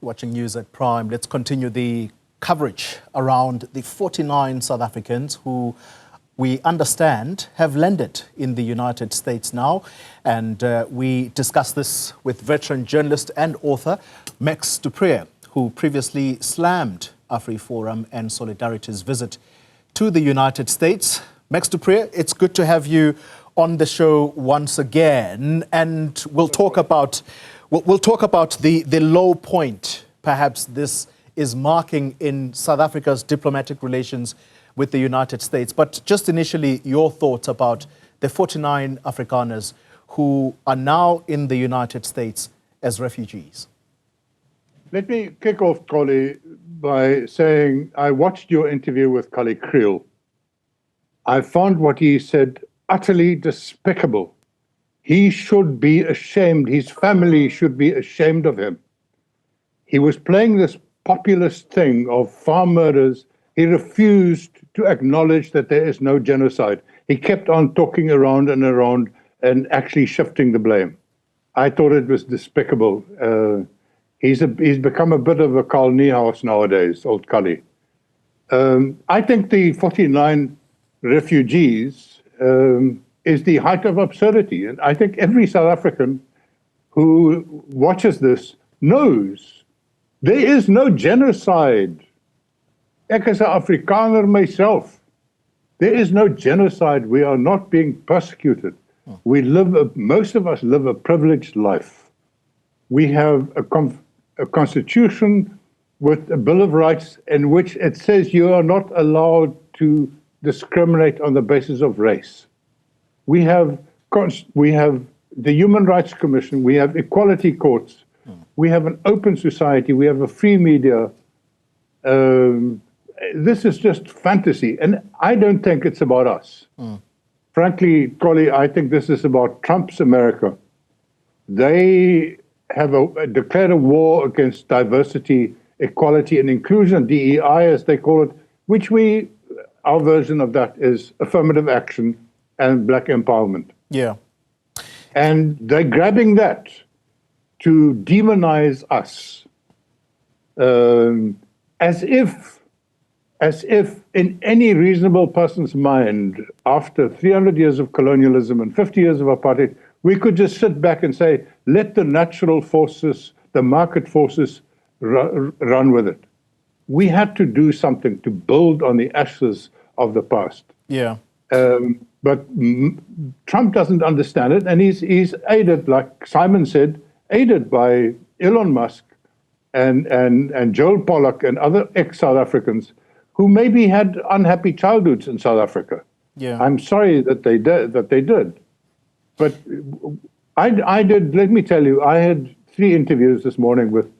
Watching news at Prime. Let's continue the coverage around the 49 South Africans who we understand have landed in the United States now. And we discuss this with veteran journalist and author Max du Preez, who previously slammed AfriForum and Solidarity's visit to the United States. Max du Preez, it's good to have you on the show once again, and we'll talk about the low point perhaps this is marking in South Africa's diplomatic relations with the United States. But just initially, your thoughts about the 49 Afrikaners who are now in the United States as refugees. Let me kick off, Xoli, by saying I watched your interview with Kali Kriel. I found what he said utterly despicable. He should be ashamed. His family should be ashamed of him. He was playing this populist thing of farm murders. He refused to acknowledge that there is no genocide. He kept on talking around and actually shifting the blame. I thought it was despicable. He's become a bit of a Carl Niehaus nowadays, old Kali. I think the 49 refugees is the height of absurdity. And I think every South African who watches this knows there is no genocide. Ek is 'n Afrikaner myself. There is no genocide. We are not being persecuted. Most of us live a privileged life. We have a constitution with a Bill of Rights in which it says you are not allowed to discriminate on the basis of race. We have the Human Rights Commission, we have equality courts, we have an open society, we have a free media. This is just fantasy, and I don't think it's about us. Frankly, Xoli, I think this is about Trump's America. They have declared a war against diversity, equality, and inclusion, DEI as they call it, which our version of that is affirmative action and black empowerment. Yeah. And they're grabbing that to demonize us as if in any reasonable person's mind, after 300 years of colonialism and 50 years of apartheid, we could just sit back and say, let the natural forces, the market forces run with it. We had to do something to build on the ashes of the past. Yeah. But Trump doesn't understand it, and he's aided, like Simon said, aided by Elon Musk and Joel Pollak and other ex-South Africans who maybe had unhappy childhoods in South Africa. Yeah. I'm sorry that they did. But I did, let me tell you, I had 3 interviews this morning with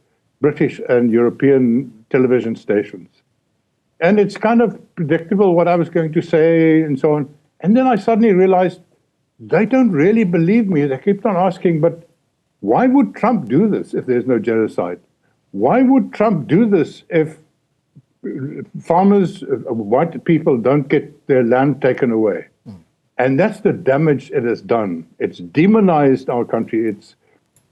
British and European television stations. And it's kind of predictable what I was going to say and so on. And then I suddenly realized they don't really believe me. They kept on asking, but why would Trump do this if there's no genocide? Why would Trump do this if farmers, white people don't get their land taken away? And that's the damage it has done. It's demonized our country.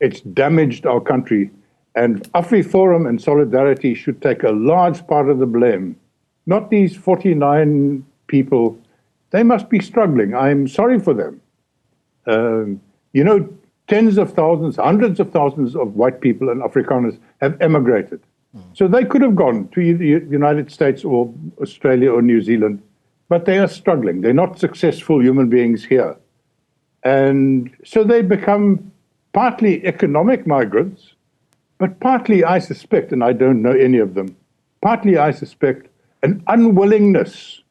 It's damaged our country. And AfriForum and Solidarity should take a large part of the blame. Not these 49 people. They must be struggling. I'm sorry for them. Tens of thousands, hundreds of thousands of white people and Afrikaners have emigrated. So they could have gone to the United States or Australia or New Zealand, but they are struggling. They're not successful human beings here. And so they become partly economic migrants, but partly, I suspect, and I don't know any of them, partly, I suspect, an unwillingness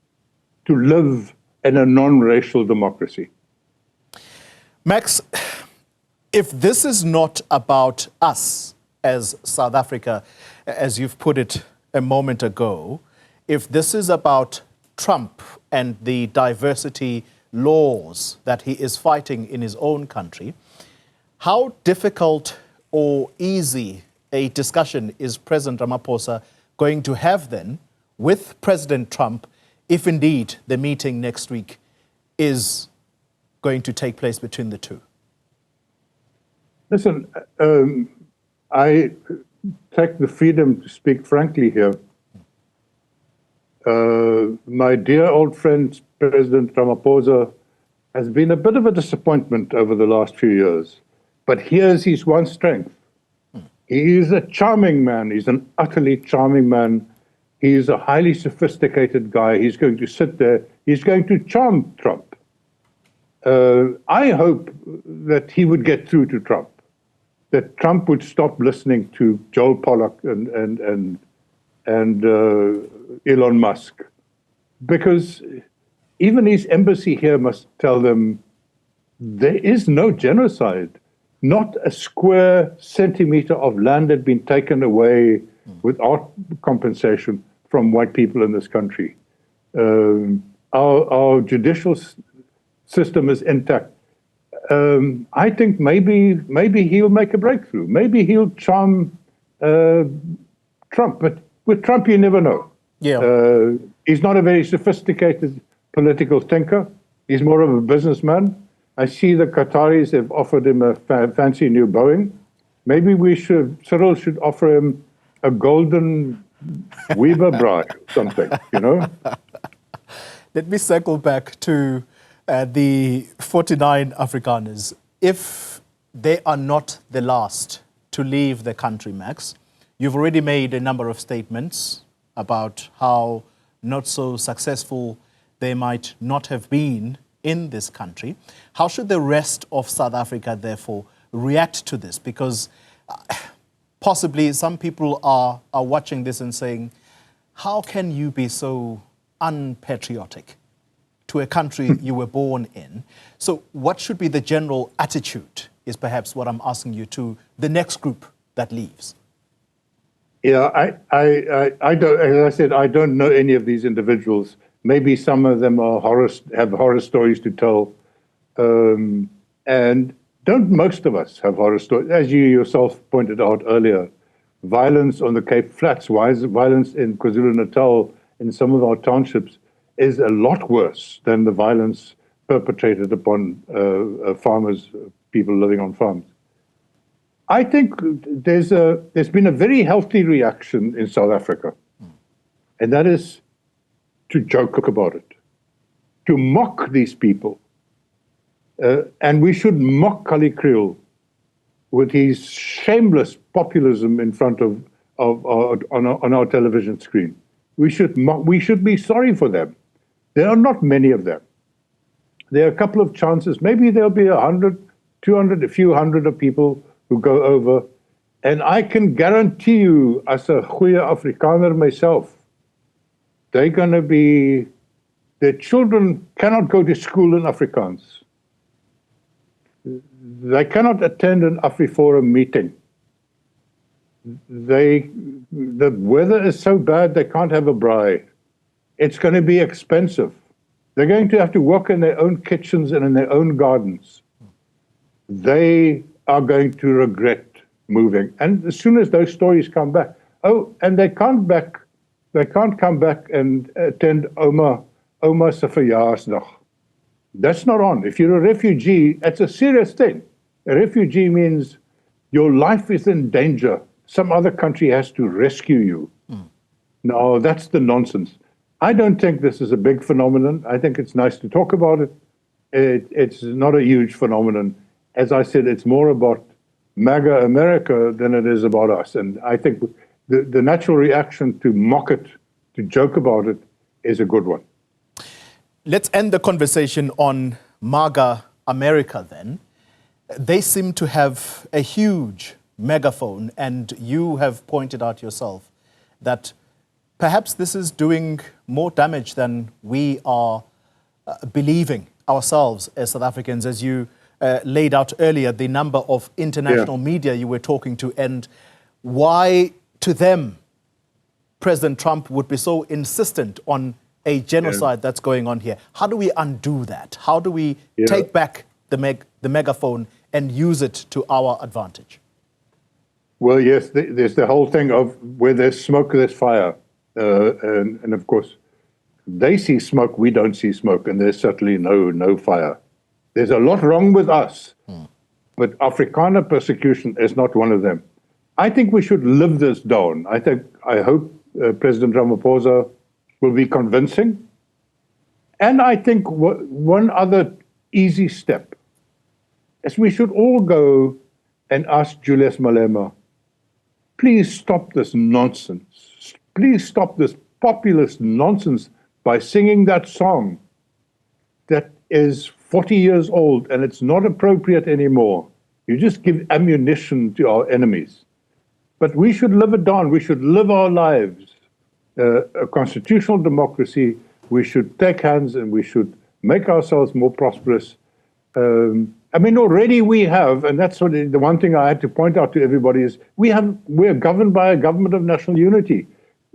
to live in a non-racial democracy. Max, if this is not about us as South Africa, as you've put it a moment ago, if this is about Trump and the diversity laws that he is fighting in his own country, how difficult or easy a discussion is President Ramaphosa going to have then with President Trump if indeed the meeting next week is going to take place between the two? Listen, take the freedom to speak frankly here. My dear old friend, President Ramaphosa, has been a bit of a disappointment over the last few years. But here's his one strength. He is a charming man. He's an utterly charming man. He is a highly sophisticated guy. He's going to sit there. He's going to charm Trump. I hope that he would get through to Trump, that Trump would stop listening to Joel Pollak and Elon Musk, because even his embassy here must tell them there is no genocide. Not a square centimeter of land had been taken away without compensation from white people in this country. Our judicial system is intact. I think maybe he'll make a breakthrough. Maybe he'll charm Trump. But with Trump, you never know. Yeah. He's not a very sophisticated political thinker. He's more of a businessman. I see the Qataris have offered him a fancy new Boeing. Maybe Cyril should offer him a golden Weaver bride or something, you know? Let me circle back to the 49 Afrikaners. If they are not the last to leave the country, Max, you've already made a number of statements about how not so successful they might not have been in this country. How should the rest of South Africa, therefore, react to this? Because possibly some people are watching this and saying, how can you be so unpatriotic to a country you were born in? So what should be the general attitude is perhaps what I'm asking you to the next group that leaves. Yeah, I don't, as I said, I don't know any of these individuals. Maybe some of them are have horror stories to tell. And don't most of us have horror stories? As you yourself pointed out earlier, violence on the Cape Flats, violence in KwaZulu-Natal, in some of our townships, is a lot worse than the violence perpetrated upon farmers, people living on farms. I think there's been a very healthy reaction in South Africa, and that is to joke about it, to mock these people. And we should mock Kali Kriel with his shameless populism in front of on our television screen. We should be sorry for them. There are not many of them. There are a couple of chances. Maybe there'll be 100, 200, a few hundred of people who go over. And I can guarantee you, as a goeie Afrikaner myself, they're going to be, their children cannot go to school in Afrikaans. They cannot attend an AfriForum meeting. The weather is so bad they can't have a braai. It's going to be expensive. They're going to have to work in their own kitchens and in their own gardens. They are going to regret moving. And as soon as those stories come back, and they can't come back and attend Oma's verjaarsdag. That's not on. If you're a refugee, it's a serious thing. A refugee means your life is in danger. Some other country has to rescue you. No, that's the nonsense. I don't think this is a big phenomenon. I think it's nice to talk about it. It's not a huge phenomenon. As I said, it's more about MAGA America than it is about us. And I think the natural reaction to mock it, to joke about it, is a good one. Let's end the conversation on MAGA America then. They seem to have a huge megaphone, and you have pointed out yourself that perhaps this is doing more damage than we are believing ourselves as South Africans, as you laid out earlier, the number of international media you were talking to, and why to them President Trump would be so insistent on a genocide that's going on here. How do we undo that? How do we take back the megaphone and use it to our advantage? Well, yes, there's the whole thing of where there's smoke, there's fire. And of course, they see smoke, we don't see smoke, and there's certainly no fire. There's a lot wrong with us, but Afrikaner persecution is not one of them. I think we should live this down. I hope President Ramaphosa will be convincing. And I think one other easy step is we should all go and ask Julius Malema, please stop this nonsense. Please stop this populist nonsense by singing that song that is 40 years old and it's not appropriate anymore. You just give ammunition to our enemies. But we should live it down. We should live our lives. A constitutional democracy, we should take hands and we should make ourselves more prosperous. I mean, already we have, and that's what the one thing I had to point out to everybody is we're governed by a government of national unity,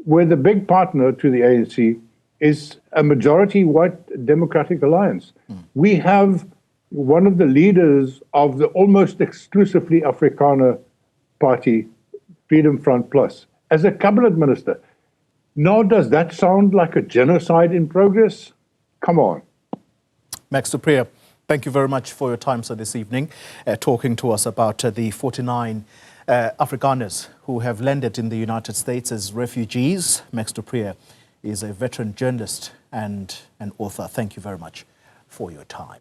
where the big partner to the ANC is a majority white Democratic Alliance. We have one of the leaders of the almost exclusively Afrikaner party, Freedom Front Plus, as a cabinet minister. Now, does that sound like a genocide in progress? Come on. Max du Preez, thank you very much for your time, sir, this evening, talking to us about the 49 Afrikaners who have landed in the United States as refugees. Max du Preez is a veteran journalist and an author. Thank you very much for your time.